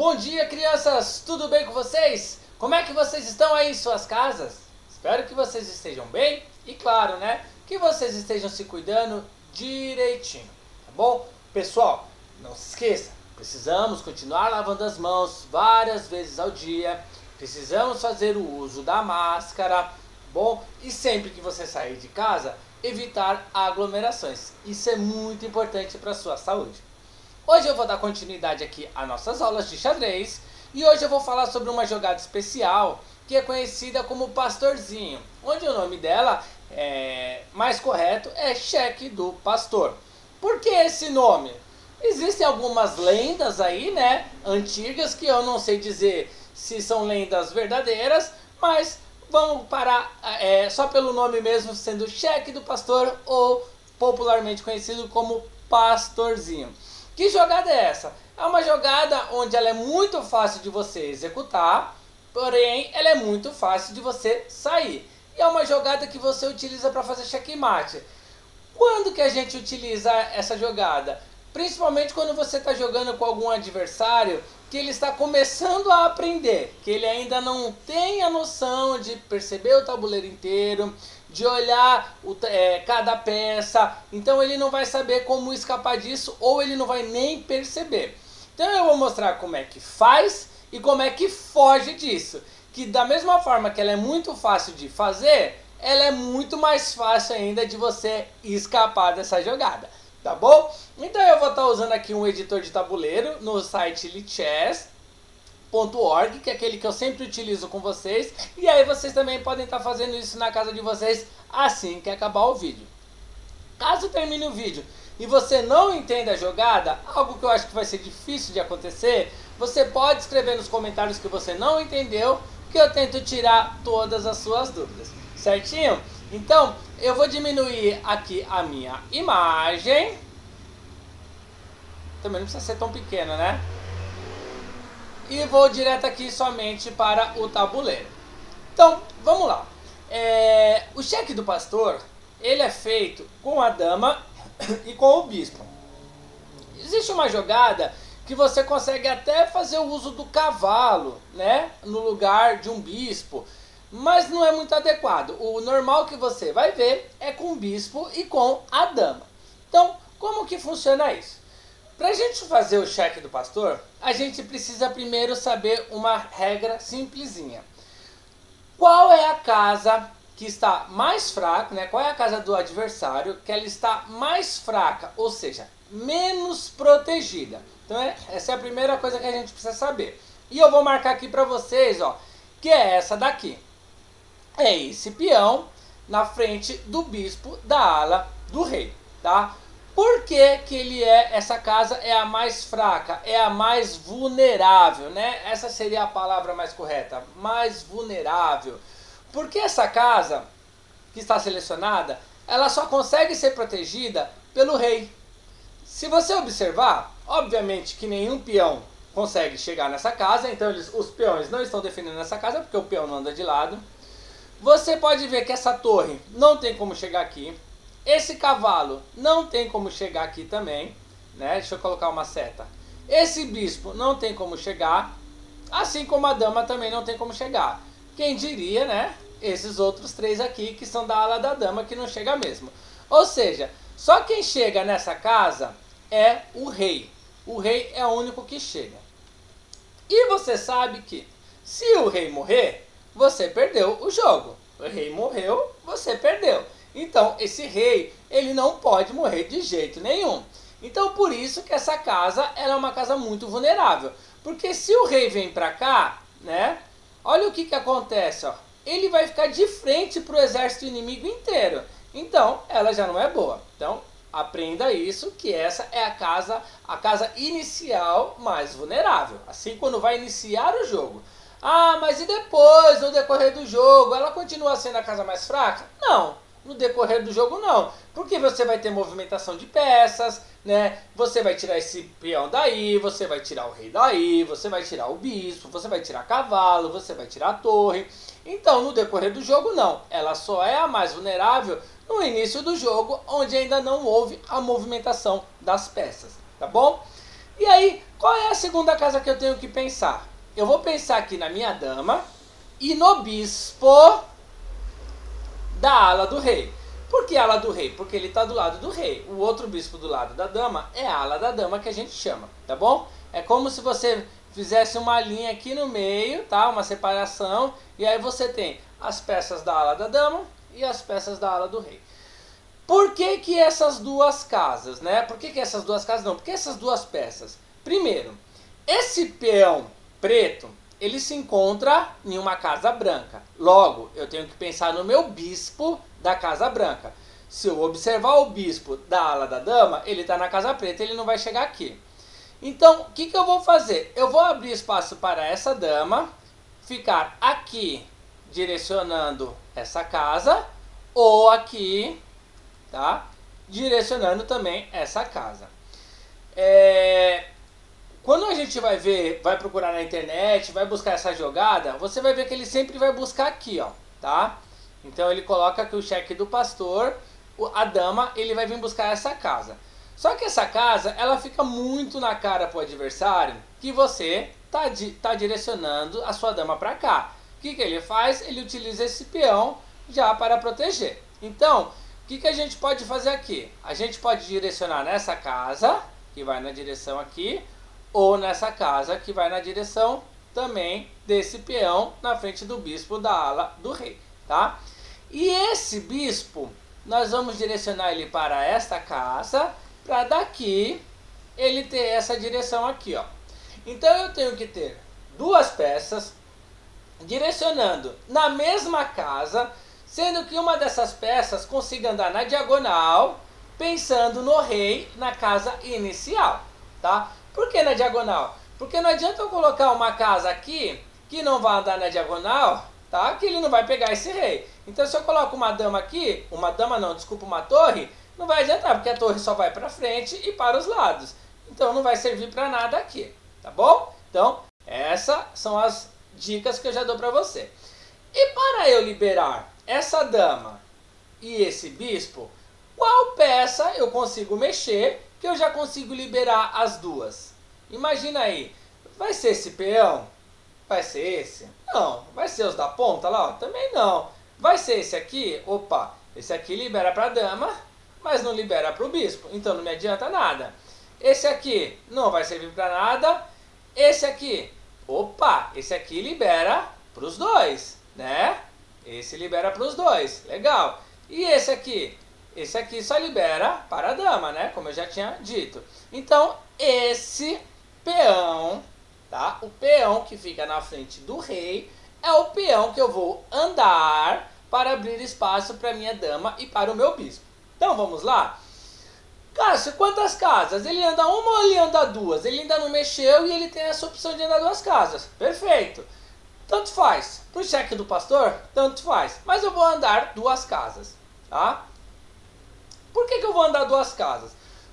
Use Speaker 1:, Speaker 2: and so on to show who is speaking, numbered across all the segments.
Speaker 1: Bom dia, crianças! Tudo bem com vocês? Como é que vocês estão aí em suas casas? Espero que vocês estejam bem e, claro, né, que vocês estejam se cuidando direitinho, tá bom? Pessoal, não se esqueça, precisamos continuar lavando as mãos várias vezes ao dia, precisamos fazer o uso da máscara, bom? E sempre que você sair de casa, evitar aglomerações. Isso é muito importante para a sua saúde. Hoje eu vou dar continuidade aqui às nossas aulas de xadrez e hoje eu vou falar sobre uma jogada especial que é conhecida como pastorzinho, onde o nome dela mais correto é cheque do pastor. Por que esse nome? Existem algumas lendas aí, né, antigas, que eu não sei dizer se são lendas verdadeiras, mas vamos parar só pelo nome mesmo, sendo cheque do pastor ou popularmente conhecido como pastorzinho. Que jogada é essa? É uma jogada onde ela é muito fácil de você executar, porém ela é muito fácil de você sair. E é uma jogada que você utiliza para fazer checkmate. Quando que a gente utiliza essa jogada? Principalmente quando você está jogando com algum adversário que ele está começando a aprender, que ele ainda não tem a noção de perceber o tabuleiro inteiro, de olhar cada peça, então ele não vai saber como escapar disso ou ele não vai nem perceber. Então eu vou mostrar como é que faz e como é que foge disso, que da mesma forma que ela é muito fácil de fazer, ela é muito mais fácil ainda de você escapar dessa jogada. Tá bom? Então eu vou estar usando aqui um editor de tabuleiro no site lichess.org, que é aquele que eu sempre utilizo com vocês. E aí vocês também podem estar fazendo isso na casa de vocês assim que acabar o vídeo. Caso termine o vídeo e você não entenda a jogada, algo que eu acho que vai ser difícil de acontecer, você pode escrever nos comentários que você não entendeu, que eu tento tirar todas as suas dúvidas. Certinho? Então, eu vou diminuir aqui a minha imagem. Também não precisa ser tão pequena, né? E vou direto aqui somente para o tabuleiro. Então, vamos lá. O cheque do pastor, ele é feito com a dama e com o bispo. Existe uma jogada que você consegue até fazer o uso do cavalo, né? No lugar de um bispo. Mas não é muito adequado. O normal que você vai ver é com o bispo e com a dama. Então, como que funciona isso? Para a gente fazer o cheque do pastor, a gente precisa primeiro saber uma regra simplesinha. Qual é a casa que está mais fraca, né? Qual é a casa do adversário que ela está mais fraca, ou seja, menos protegida? Então, essa é a primeira coisa que a gente precisa saber. E eu vou marcar aqui para vocês, ó, que é essa daqui. É esse peão na frente do bispo da ala do rei, tá? Por que que essa casa é a mais fraca, é a mais vulnerável, né? Essa seria a palavra mais correta, mais vulnerável. Porque essa casa que está selecionada, ela só consegue ser protegida pelo rei. Se você observar, obviamente que nenhum peão consegue chegar nessa casa, então os peões não estão defendendo essa casa, porque o peão não anda de lado. Você pode ver que essa torre não tem como chegar aqui. Esse cavalo não tem como chegar aqui também, né? Deixa eu colocar uma seta. Esse bispo não tem como chegar, assim como a dama também não tem como chegar. Quem diria, né? Esses outros três aqui que são da ala da dama que não chega mesmo. Ou seja, só quem chega nessa casa é o rei. O rei é o único que chega. E você sabe que se o rei morrer, você perdeu o jogo. O rei morreu, você perdeu. Então, esse rei, ele não pode morrer de jeito nenhum. Então, por isso que essa casa, ela é uma casa muito vulnerável. Porque se o rei vem pra cá, né? Olha o que acontece, ó. Ele vai ficar de frente pro exército inimigo inteiro. Então, ela já não é boa. Então, aprenda isso, que essa é a casa inicial mais vulnerável. Assim, quando vai iniciar o jogo. Ah, mas e depois, no decorrer do jogo, ela continua sendo a casa mais fraca? Não, no decorrer do jogo não. Porque você vai ter movimentação de peças, né? Você vai tirar esse peão daí, você vai tirar o rei daí, você vai tirar o bispo, você vai tirar cavalo, você vai tirar a torre. Então, no decorrer do jogo não. Ela só é a mais vulnerável no início do jogo, onde ainda não houve a movimentação das peças, tá bom? E aí, Qual é a segunda casa que eu tenho que pensar? Eu vou pensar aqui na minha dama e no bispo da ala do rei. Por que ala do rei? Porque ele está do lado do rei. O outro bispo do lado da dama é a ala da dama que a gente chama, tá bom? É como se você fizesse uma linha aqui no meio, tá? Uma separação, e aí você tem as peças da ala da dama e as peças da ala do rei. Por que que essas duas casas, né? Por que que essas duas casas não? Porque essas duas peças. Primeiro, esse peão preto, ele se encontra em uma casa branca. Logo, eu tenho que pensar no meu bispo da casa branca. Se eu observar o bispo da ala da dama, ele está na casa preta, ele não vai chegar aqui. Então, o que eu vou fazer? Eu vou abrir espaço para essa dama ficar aqui direcionando essa casa, ou aqui, tá? Direcionando também essa casa. Quando a gente vai ver, vai procurar na internet, vai buscar essa jogada, você vai ver que ele sempre vai buscar aqui, ó, tá? Então ele coloca aqui o cheque do pastor, a dama, ele vai vir buscar essa casa. Só que essa casa, ela fica muito na cara pro adversário que você tá direcionando a sua dama para cá. O que ele faz? Ele utiliza esse peão já para proteger. Então, o que a gente pode fazer aqui? A gente pode direcionar nessa casa, que vai na direção aqui, ou nessa casa, que vai na direção também desse peão na frente do bispo da ala do rei, tá? E esse bispo, nós vamos direcionar ele para esta casa, para daqui ele ter essa direção aqui, ó. Então eu tenho que ter duas peças direcionando na mesma casa, sendo que uma dessas peças consiga andar na diagonal, pensando no rei na casa inicial, tá? Por que na diagonal? Porque não adianta eu colocar uma casa aqui que não vai andar na diagonal, tá? Que ele não vai pegar esse rei. Então se eu coloco uma dama aqui, uma torre, não vai adiantar, porque a torre só vai para frente e para os lados. Então não vai servir para nada aqui, tá bom? Então essas são as dicas que eu já dou para você. E para eu liberar essa dama e esse bispo, qual peça eu consigo mexer que eu já consigo liberar as duas? Imagina aí, vai ser esse peão? Vai ser esse? Não. Vai ser os da ponta lá? Ó, também não. Vai ser esse aqui? Opa, esse aqui libera para a dama, mas não libera para o bispo, então não me adianta nada. Esse aqui não vai servir para nada. Esse aqui, opa, esse aqui libera para os dois, né? Esse libera para os dois, legal. E esse aqui? Esse aqui só libera para a dama, né? Como eu já tinha dito. Então, esse peão, tá? O peão que fica na frente do rei é o peão que eu vou andar para abrir espaço para minha dama e para o meu bispo. Então, vamos lá? Cássio, quantas casas? Ele anda uma ou ele anda duas? Ele ainda não mexeu e ele tem essa opção de andar duas casas. Perfeito. Tanto faz. Para o cheque do pastor, tanto faz. Mas eu vou andar duas casas, tá? Por que eu vou andar duas casas?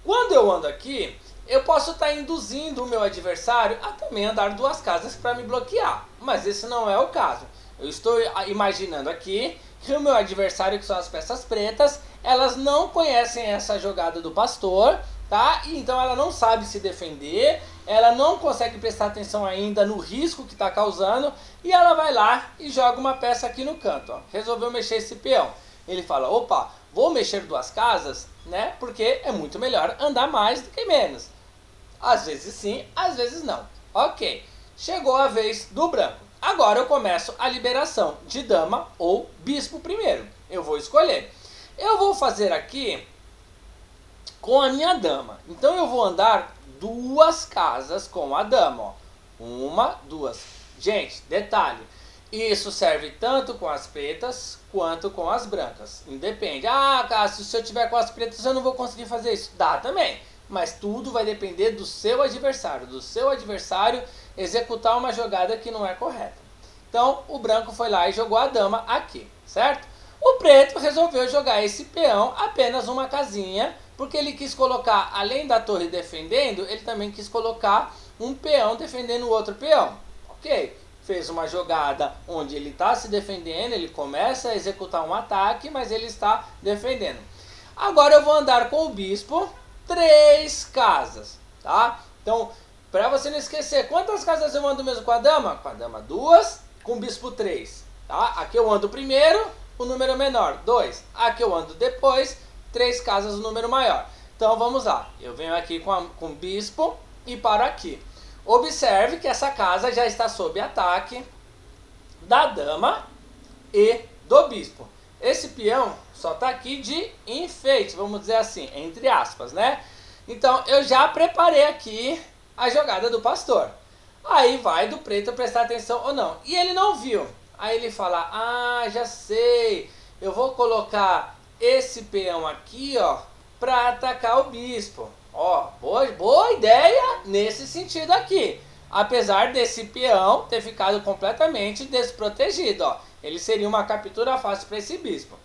Speaker 1: Quando eu ando aqui, eu posso estar induzindo o meu adversário a também andar duas casas para me bloquear. Mas esse não é o caso. Eu estou imaginando aqui que o meu adversário, que são as peças pretas, elas não conhecem essa jogada do pastor, tá? E então ela não sabe se defender, ela não consegue prestar atenção ainda no risco que está causando, e ela vai lá e joga uma peça aqui no canto, ó. Resolveu mexer esse peão. Ele fala, opa, vou mexer duas casas, né? Porque é muito melhor andar mais do que menos. Às vezes sim, às vezes não. Ok, chegou a vez do branco. Agora eu começo a liberação de dama ou bispo primeiro. Eu vou escolher. Eu vou fazer aqui com a minha dama. Então eu vou andar duas casas com a dama, ó. Uma, duas. Gente, detalhe. Isso serve tanto com as pretas quanto com as brancas. Independe. Ah, Cássio, se eu tiver com as pretas eu não vou conseguir fazer isso. Dá também. Mas tudo vai depender do seu adversário. Do seu adversário executar uma jogada que não é correta. Então, o branco foi lá e jogou a dama aqui, certo? O preto resolveu jogar esse peão apenas uma casinha, porque ele quis colocar, além da torre defendendo, ele também quis colocar um peão defendendo o outro peão. Ok? Fez uma jogada onde ele está se defendendo, ele começa a executar um ataque, mas ele está defendendo. Agora eu vou andar com o bispo 3 casas, tá? Então, Pra você não esquecer, quantas casas eu ando mesmo com a dama? Com a dama 2, com o bispo 3. Tá? Aqui eu ando primeiro, o número menor, 2. Aqui eu ando depois, 3 casas, o número maior. Então vamos lá, eu venho aqui com o bispo e paro aqui. Observe que essa casa já está sob ataque da dama e do bispo. Esse peão só está aqui de enfeite, vamos dizer assim, entre aspas, né? Então eu já preparei aqui a jogada do pastor. Aí vai do preto prestar atenção ou não. E ele não viu. Aí ele fala, ah, já sei, eu vou colocar esse peão aqui, ó, para atacar o bispo. Ó, boa ideia nesse sentido aqui. Apesar desse peão ter ficado completamente desprotegido, ó. Ele seria uma captura fácil para esse bispo.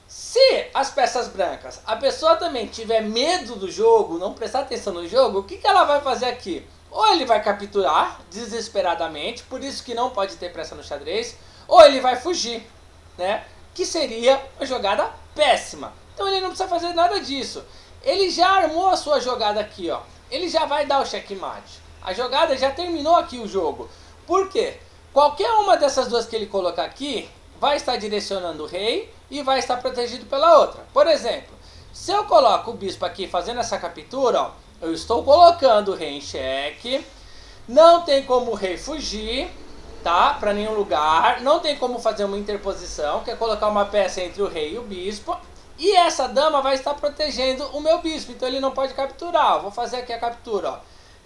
Speaker 1: Se as peças brancas, a pessoa também tiver medo do jogo, não prestar atenção no jogo, o que ela vai fazer aqui? Ou ele vai capturar desesperadamente, por isso que não pode ter pressa no xadrez, ou ele vai fugir, né? Que seria uma jogada péssima. Então ele não precisa fazer nada disso. Ele já armou a sua jogada aqui, ó. Ele já vai dar o checkmate. A jogada já terminou aqui o jogo. Por quê? Qualquer uma dessas duas que ele colocar aqui vai estar direcionando o rei e vai estar protegido pela outra. Por exemplo, se eu coloco o bispo aqui fazendo essa captura, ó, eu estou colocando o rei em xeque, não tem como o rei fugir, tá? Para nenhum lugar, não tem como fazer uma interposição, que é colocar uma peça entre o rei e o bispo, e essa dama vai estar protegendo o meu bispo, então ele não pode capturar. Eu vou fazer aqui a captura, ó.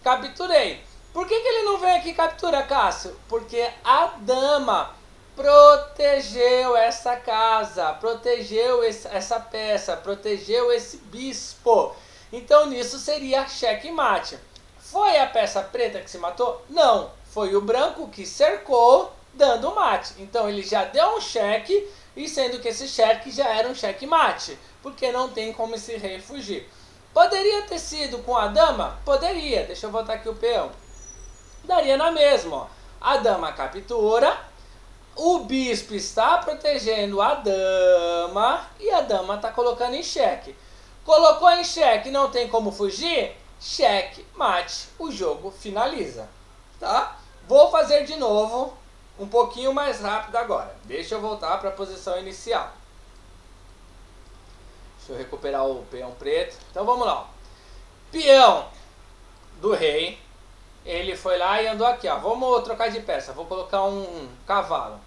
Speaker 1: Capturei. Por que ele não vem aqui e captura, Cássio? Porque a dama protegeu essa casa, protegeu essa peça, protegeu esse bispo. Então nisso seria checkmate. Foi a peça preta que se matou? Não, foi o branco que cercou dando mate. Então ele já deu um cheque, e sendo que esse cheque já era um checkmate, porque não tem como esse rei fugir. Poderia ter sido com a dama? Poderia. Deixa eu botar aqui o peão. Daria na mesma, ó. A dama captura, o bispo está protegendo a dama e a dama está colocando em xeque. Colocou em xeque, não tem como fugir? Cheque, mate, o jogo finaliza, tá? Vou fazer de novo, um pouquinho mais rápido agora. Deixa eu voltar para a posição inicial. Deixa eu recuperar o peão preto. Então vamos lá. Ó. Peão do rei. Ele foi lá e andou aqui, ó. Vamos trocar de peça. Vou colocar um cavalo.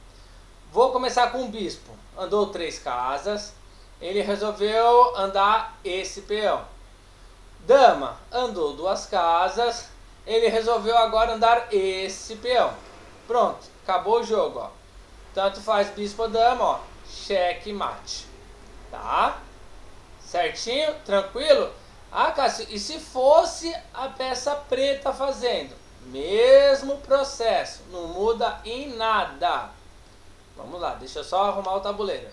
Speaker 1: Vou começar com o bispo. Andou 3 casas. Ele resolveu andar esse peão. Dama andou 2 casas. Ele resolveu agora andar esse peão. Pronto, acabou o jogo, ó. Tanto faz bispo ou dama, ó. Cheque mate. Tá? Certinho? Tranquilo? Ah, Cássio, e se fosse a peça preta fazendo? Mesmo processo, não muda em nada. Vamos lá, deixa eu só arrumar o tabuleiro.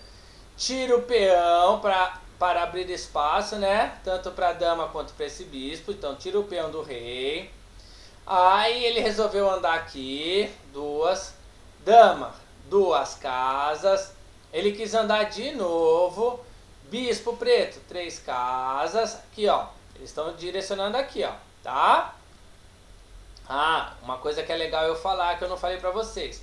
Speaker 1: Tira o peão para abrir espaço, né? Tanto para a dama quanto para esse bispo. Então tira o peão do rei. Aí ele resolveu andar aqui, 2. Dama, 2 casas. Ele quis andar de novo. Bispo preto, 3 casas. Aqui, ó. Eles estão direcionando aqui, ó. Tá? Ah, uma coisa que é legal eu falar, que eu não falei pra vocês.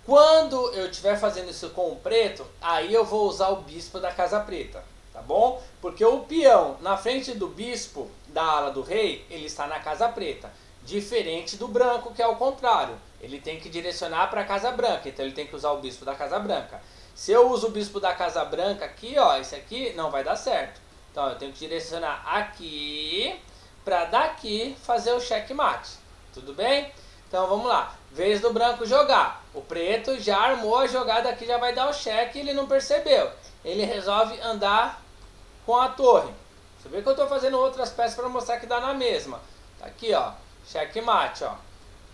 Speaker 1: Quando eu estiver fazendo isso com o preto, aí eu vou usar o bispo da casa preta. Tá bom? Porque o peão na frente do bispo da ala do rei, ele está na casa preta. Diferente do branco, que é o contrário. Ele tem que direcionar para a casa branca. Então ele tem que usar o bispo da casa branca. Se eu uso o bispo da casa branca aqui, ó, esse aqui não vai dar certo. Então eu tenho que direcionar aqui para daqui fazer o checkmate. Tudo bem? Então vamos lá. Vez do branco jogar. O preto já armou a jogada aqui, já vai dar o cheque e ele não percebeu. Ele resolve andar com a torre. Você vê que eu estou fazendo outras peças para mostrar que dá na mesma. Tá aqui, ó. Checkmate, ó.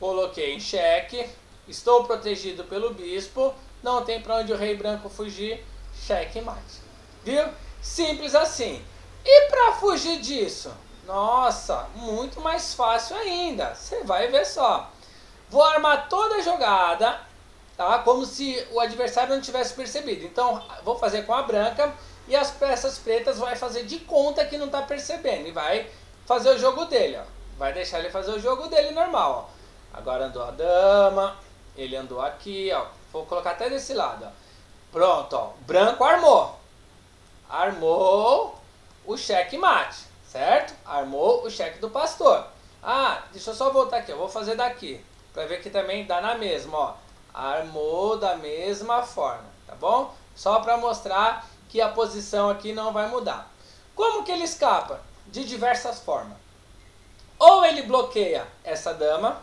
Speaker 1: Coloquei em xeque. Estou protegido pelo bispo. Não tem para onde o rei branco fugir. Checkmate. Viu? Simples assim. E para fugir disso? Nossa, muito mais fácil ainda. Você vai ver só. Vou armar toda a jogada, tá? Como se o adversário não tivesse percebido. Então, vou fazer com a branca e as peças pretas vai fazer de conta que não está percebendo. E vai fazer o jogo dele, ó. vai deixar ele fazer o jogo dele normal, ó. Agora andou a dama, ele andou aqui, ó. Vou colocar até desse lado, ó. Pronto, ó. Branco armou. Armou o checkmate, certo? Armou o cheque do pastor. Ah, deixa eu só voltar aqui, eu vou fazer daqui, para ver que também dá na mesma, ó. Armou da mesma forma, tá bom? Só para mostrar que a posição aqui não vai mudar. Como que ele escapa? De diversas formas. Ou ele bloqueia essa dama,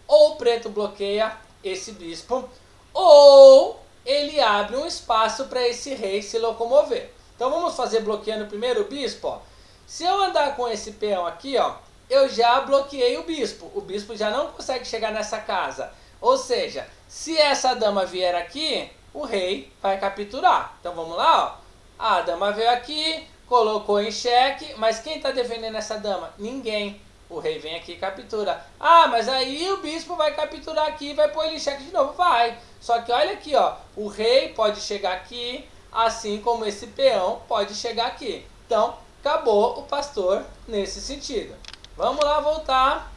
Speaker 1: ou o preto bloqueia esse bispo, ou ele abre um espaço para esse rei se locomover. Então vamos fazer bloqueando primeiro o bispo, ó. Se eu andar com esse peão aqui, ó, eu já bloqueei o bispo. O bispo já não consegue chegar nessa casa. Ou seja, se essa dama vier aqui, o rei vai capturar. Então vamos lá, ó. A dama veio aqui, colocou em xeque, mas quem está defendendo essa dama? Ninguém. O rei vem aqui e captura. Ah, mas aí o bispo vai capturar aqui e vai pôr ele em xeque de novo. Vai. Só que olha aqui, ó. O rei pode chegar aqui, assim como esse peão pode chegar aqui. Então, acabou o pastor nesse sentido. Vamos lá voltar.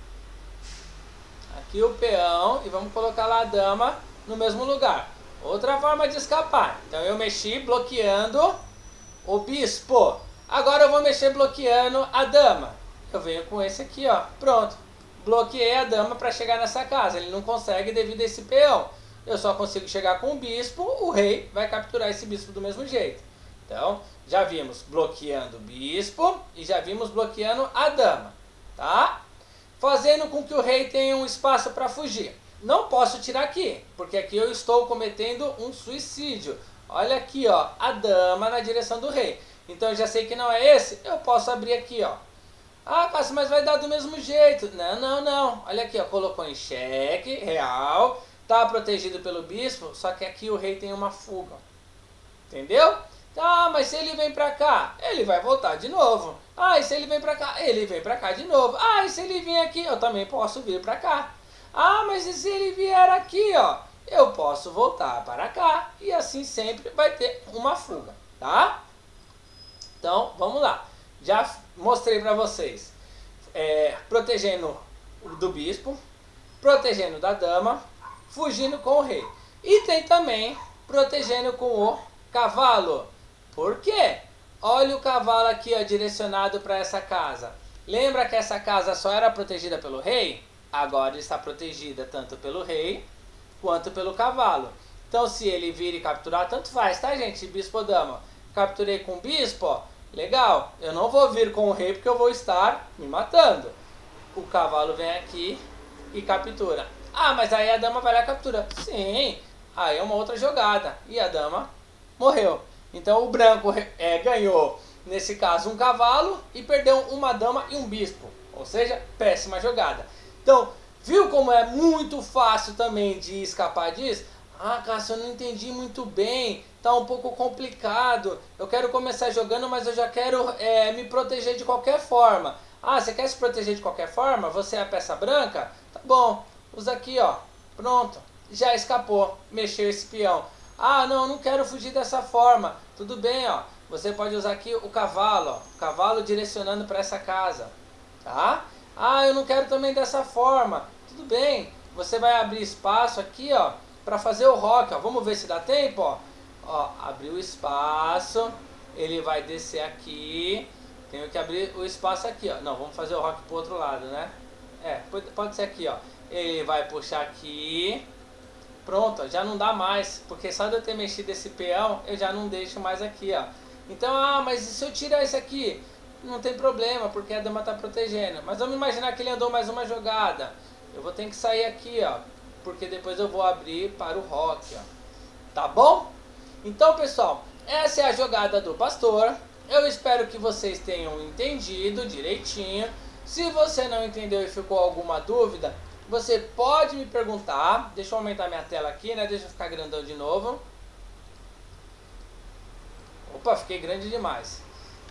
Speaker 1: Aqui o peão e vamos colocar lá a dama no mesmo lugar. Outra forma de escapar. Então eu mexi bloqueando o bispo. Agora eu vou mexer bloqueando a dama. Eu venho com esse aqui, ó. Pronto. Bloqueei a dama para chegar nessa casa. Ele não consegue devido a esse peão. Eu só consigo chegar com o bispo. O rei vai capturar esse bispo do mesmo jeito. Então, já vimos bloqueando o bispo e já vimos bloqueando a dama. Tá? Fazendo com que o rei tenha um espaço para fugir. Não posso tirar aqui, porque aqui eu estou cometendo um suicídio. Olha aqui, ó, a dama na direção do rei. Então eu já sei que não é esse, eu posso abrir aqui, ó. Ah, Cássio, mas vai dar do mesmo jeito. Não, não, não. Olha aqui, ó, colocou em xeque, real. Tá protegido pelo bispo, só que aqui o rei tem uma fuga. Entendeu? Ah, mas se ele vem pra cá, ele vai voltar de novo. Ah, e se ele vem pra cá, ele vem pra cá de novo. Ah, e se ele vir aqui, eu também posso vir pra cá. Ah, mas e se ele vier aqui, ó, eu posso voltar para cá. E assim sempre vai ter uma fuga, tá? Então, vamos lá. Já mostrei pra vocês. Protegendo do bispo, protegendo da dama, fugindo com o rei. E tem também protegendo com o cavalo. Por quê? Olha o cavalo aqui, ó, direcionado para essa casa. Lembra que essa casa só era protegida pelo rei? Agora está protegida tanto pelo rei quanto pelo cavalo. Então se ele vir e capturar, tanto faz, tá, gente? Bispo ou dama. Capturei com o bispo, ó. Legal. Eu não vou vir com o rei porque eu vou estar me matando. O cavalo vem aqui e captura. Ah, mas aí a dama vai lá e captura. Sim. Aí é uma outra jogada. E a dama morreu. Então o branco ganhou, nesse caso, um cavalo e perdeu uma dama e um bispo. Ou seja, péssima jogada. Então, viu como é muito fácil também de escapar disso? Ah, Cássio, eu não entendi muito bem, tá um pouco complicado. Eu quero começar jogando, mas eu já quero me proteger de qualquer forma. Ah, você quer se proteger de qualquer forma? Você é a peça branca? Tá bom, usa aqui, ó. Pronto, já escapou, mexeu esse peão. Ah, não, eu não quero fugir dessa forma. Tudo bem, ó. Você pode usar aqui o cavalo, ó. O cavalo direcionando para essa casa, tá? Ah, eu não quero também dessa forma. Tudo bem. Você vai abrir espaço aqui, ó, para fazer o rock, ó. Vamos ver se dá tempo, ó. Ó, abriu o espaço. Ele vai descer aqui. Tenho que abrir o espaço aqui, ó. Não, vamos fazer o rock pro outro lado, né? Pode ser aqui, ó. Ele vai puxar aqui. Pronto, ó, já não dá mais, porque só de eu ter mexido esse peão, eu já não deixo mais aqui, ó. Então, mas e se eu tirar isso aqui? Não tem problema, porque a dama está protegendo. Mas vamos imaginar que ele andou mais uma jogada. Eu vou ter que sair aqui, ó, porque depois eu vou abrir para o rock, ó. Tá bom? Então, pessoal, essa é a jogada do pastor. Eu espero que vocês tenham entendido direitinho. Se você não entendeu e ficou alguma dúvida, você pode me perguntar. Deixa eu aumentar minha tela aqui, né? Deixa eu ficar grandão de novo. Opa, fiquei grande demais.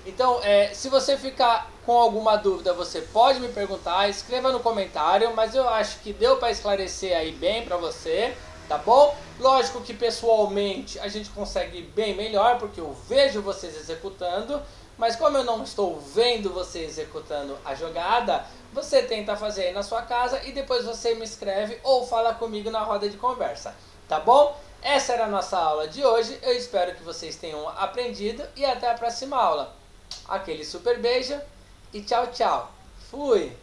Speaker 1: Então, se você ficar com alguma dúvida, você pode me perguntar, escreva no comentário, mas eu acho que deu para esclarecer aí bem para você, tá bom? Lógico que pessoalmente a gente consegue bem melhor, porque eu vejo vocês executando, mas como eu não estou vendo você executando a jogada, você tenta fazer aí na sua casa e depois você me escreve ou fala comigo na roda de conversa, tá bom? Essa era a nossa aula de hoje, eu espero que vocês tenham aprendido e até a próxima aula. Aquele super beijo e tchau, tchau. Fui!